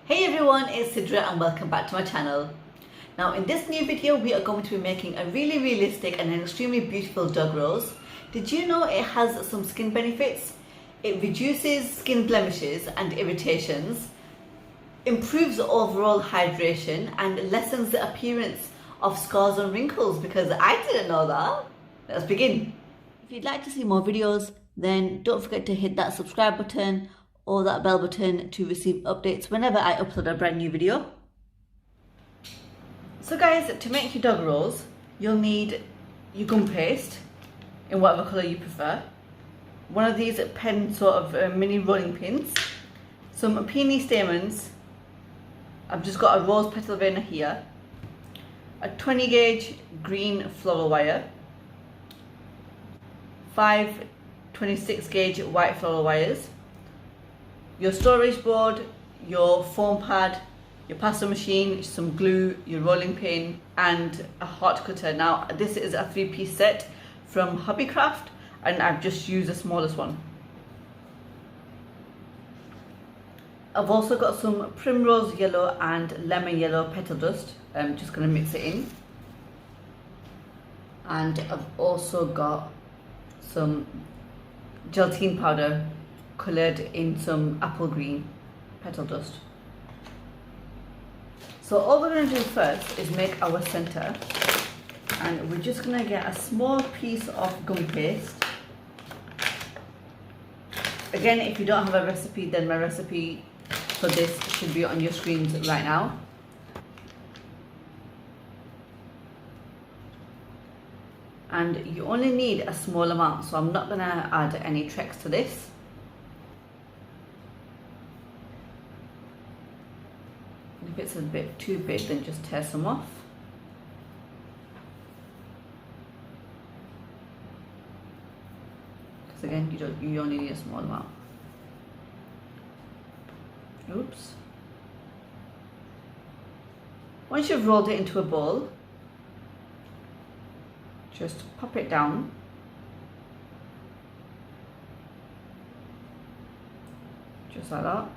Hey everyone, it's Sidra and welcome back to my channel. Now in this new video we are going to be making a really realistic and an extremely beautiful dog rose. Did you know it has some skin benefits? It reduces skin blemishes and irritations, improves overall hydration and lessens the appearance of scars and wrinkles, because I didn't know that. Let's begin. If you'd like to see more videos, then don't forget to hit that subscribe button or that bell button to receive updates whenever I upload a brand new video. So guys, to make your dog rose, you'll need your gum paste in whatever colour you prefer, one of these pen sort of mini rolling pins, some peony stamens, I've just got a rose petal veiner here, a 20 gauge green floral wire, 5 26 gauge white floral wires, your storage board, your foam pad, your pasta machine, some glue, your rolling pin and a hot cutter. Now this is a 3-piece set from Hobbycraft and I've just used the smallest one. I've also got some primrose yellow and lemon yellow petal dust. I'm just going to mix it in. And I've also got some gelatine powder coloured in some apple green petal dust. So all we're going to do first is make our centre, and we're just going to get a small piece of gum paste. Again, if you don't have a recipe, then my recipe for this should be on your screens right now. And you only need a small amount, so I'm not going to add any tricks to this. If it's a bit too big, then just tear some off. Because again, you only need a small amount. Oops. Once you've rolled it into a bowl, just pop it down. Just like that.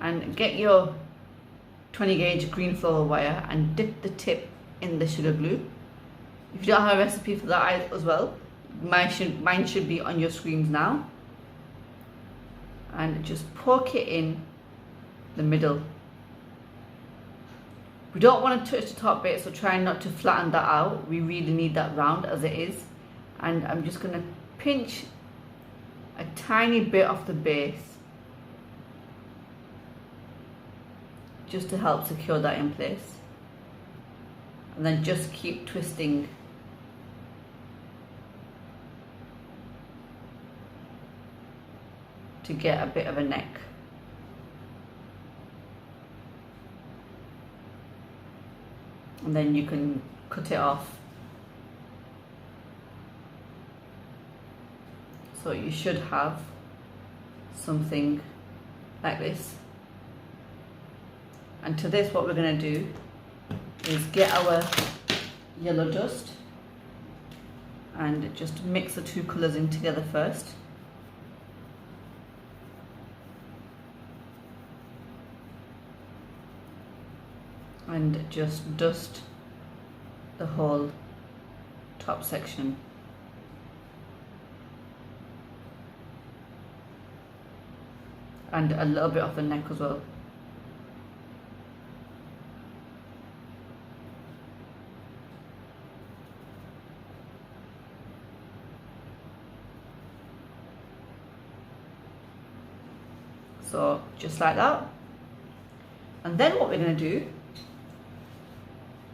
And get your 20 gauge green floral wire and dip the tip in the sugar glue. If you don't have a recipe for that as well, mine should be on your screens now. And just poke it in the middle. We don't want to touch the top bit, so try not to flatten that out. We really need that round as it is. And I'm just going to pinch a tiny bit off the base just to help secure that in place, and then just keep twisting to get a bit of a neck. And then you can cut it off. So you should have something like this. And to this, what we're going to do is get our yellow dust and just mix the two colours in together first. And just dust the whole top section. And a little bit of the neck as well. So just like that. And then what we're going to do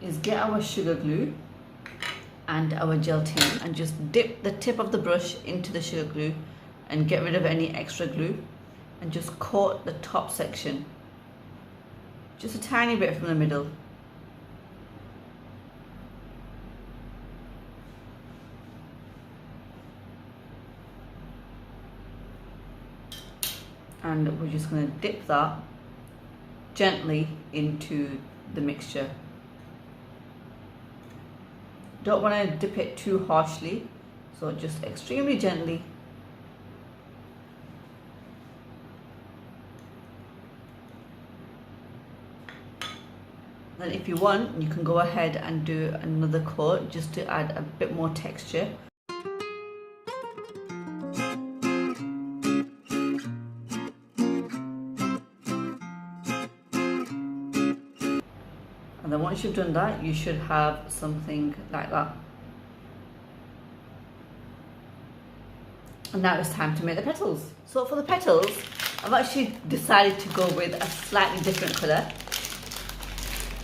is get our sugar glue and our gelatin and just dip the tip of the brush into the sugar glue and get rid of any extra glue and just coat the top section, just a tiny bit from the middle. And we're just going to dip that gently into the mixture. Don't want to dip it too harshly, so just extremely gently. Then if you want, you can go ahead and do another coat just to add a bit more texture. And then once you've done that, you should have something like that. And now it's time to make the petals. So for the petals, I've actually decided to go with a slightly different colour.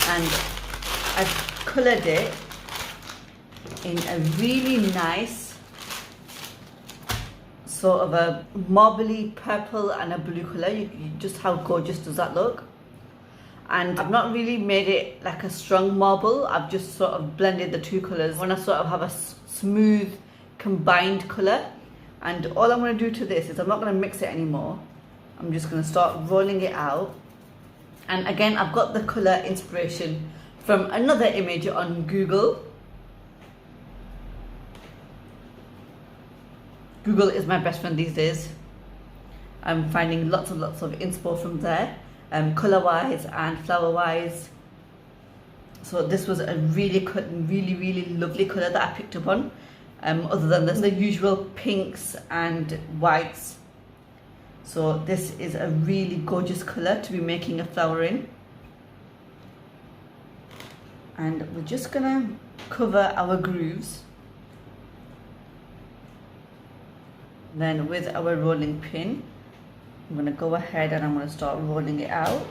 And I've coloured it in a really nice sort of a marbly purple and a blue colour. Just how gorgeous does that look? And I've not really made it like a strong marble. I've just sort of blended the two colours. I want to sort of have a smooth combined colour. And all I'm going to do to this is I'm not going to mix it anymore. I'm just going to start rolling it out. And again, I've got the colour inspiration from another image on Google. Google is my best friend these days. I'm finding lots of inspo from there, colour wise and flower wise. So this was a really lovely colour that I picked up on, other than the usual pinks and whites. So this is a really gorgeous colour to be making a flower in. And we're just gonna cover our grooves. Then with our rolling pin, I'm gonna go ahead and I'm gonna start rolling it out.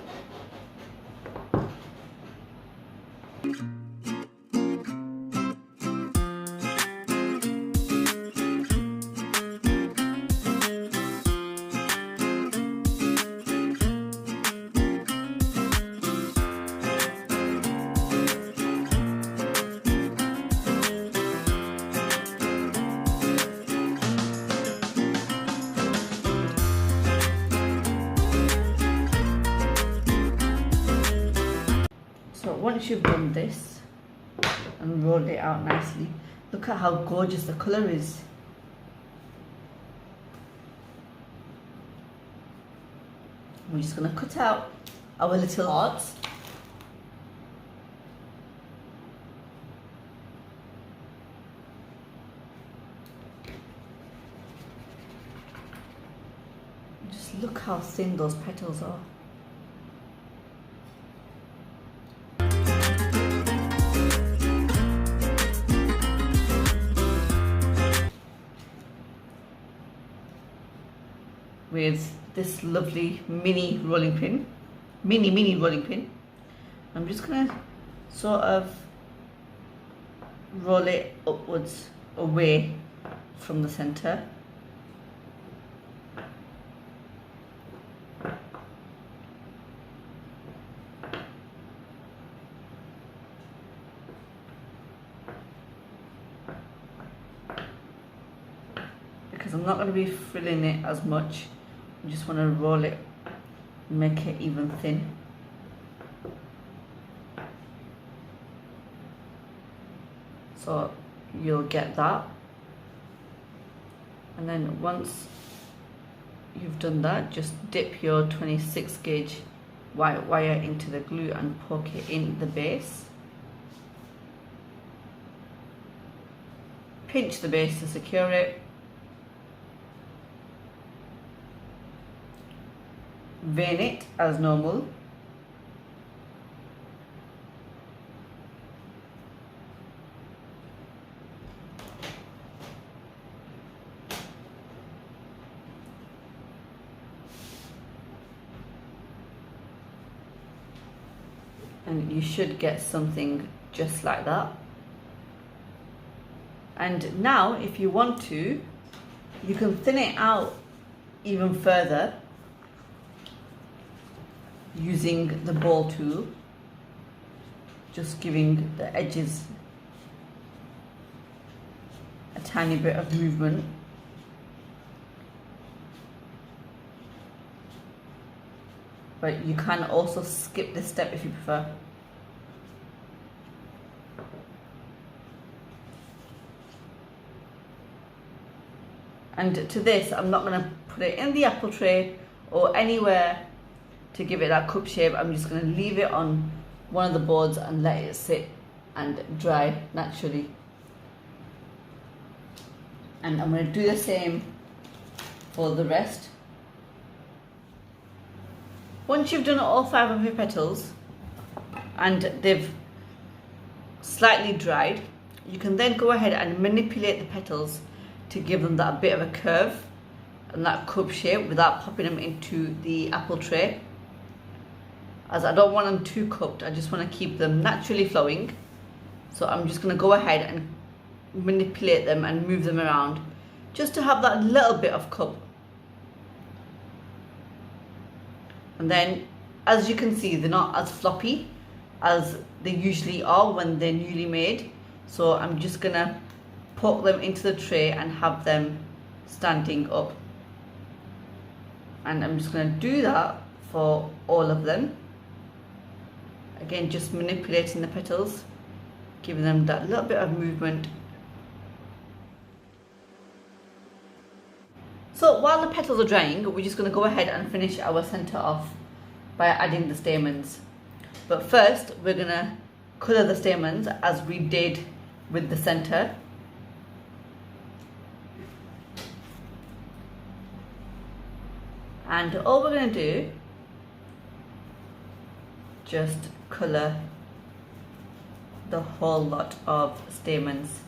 So once you've done this and rolled it out nicely, look at how gorgeous the colour is. We're just going to cut out our little hearts. Just look how thin those petals are. With this lovely mini rolling pin, mini rolling pin, I'm just gonna sort of roll it upwards away from the center. Because I'm not going to be filling it as much. I just want to roll it, make it even thin. So you'll get that. And then once you've done that, just dip your 26 gauge white wire into the glue and poke it in the base. Pinch the base to secure it. Vein it as normal. And you should get something just like that. And now if you want to, you can thin it out even further using the ball tool, just giving the edges a tiny bit of movement. But you can also skip this step if you prefer. And to this, I'm not going to put it in the apple tray or anywhere to give it that cup shape. I'm just going to leave it on one of the boards and let it sit and dry naturally. And I'm going to do the same for the rest. Once you've done all 5 of your petals and they've slightly dried, you can then go ahead and manipulate the petals to give them that bit of a curve and that cup shape without popping them into the apple tray, as I don't want them too cupped. I just want to keep them naturally flowing. So I'm just going to go ahead and manipulate them and move them around just to have that little bit of cup. And then, as you can see, they're not as floppy as they usually are when they're newly made. So I'm just gonna put them into the tray and have them standing up. And I'm just gonna do that for all of them. Again, just manipulating the petals, giving them that little bit of movement. So while the petals are drying, we're just going to go ahead and finish our centre off by adding the stamens. But first, we're going to colour the stamens as we did with the centre. And all we're going to do, just colour the whole lot of stamens.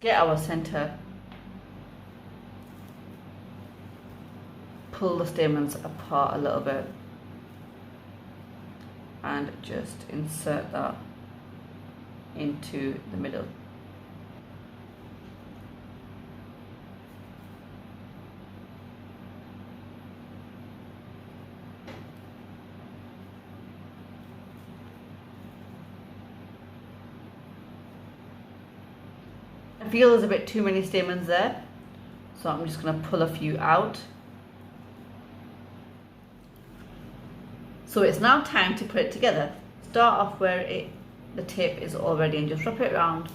Get our centre, pull the stamens apart a little bit and just insert that into the middle. I feel there's a bit too many stamens there, so I'm just going to pull a few out. So it's now time to put it together. Start off where the tip is already and just wrap it around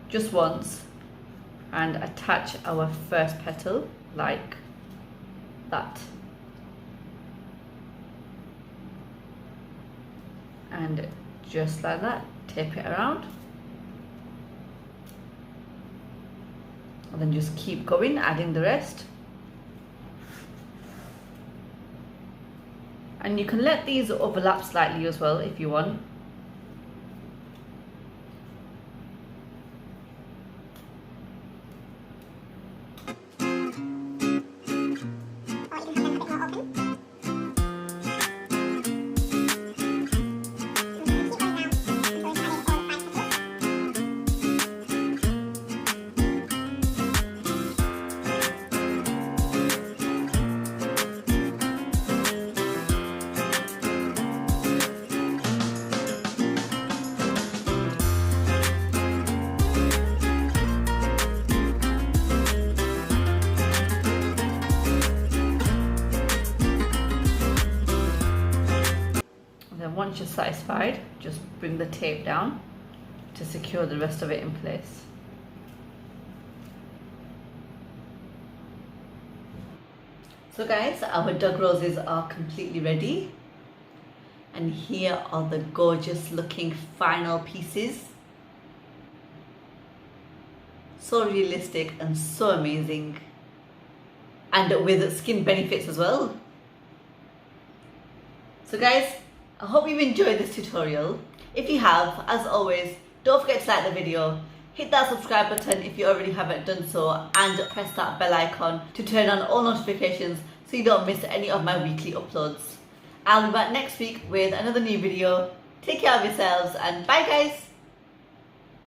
just once and attach our first petal like that. And just like that, tape it around. And then just keep going, adding the rest. And you can let these overlap slightly as well if you want. Once you're satisfied, just bring the tape down to secure the rest of it in place. So guys, our dug roses are completely ready, and here are the gorgeous looking final pieces. So realistic and so amazing, and with skin benefits as well. So guys, I hope you've enjoyed this tutorial. If you have, as always, don't forget to like the video, hit that subscribe button if you already haven't done so, and press that bell icon to turn on all notifications so you don't miss any of my weekly uploads. I'll be back next week with another new video. Take care of yourselves and bye guys!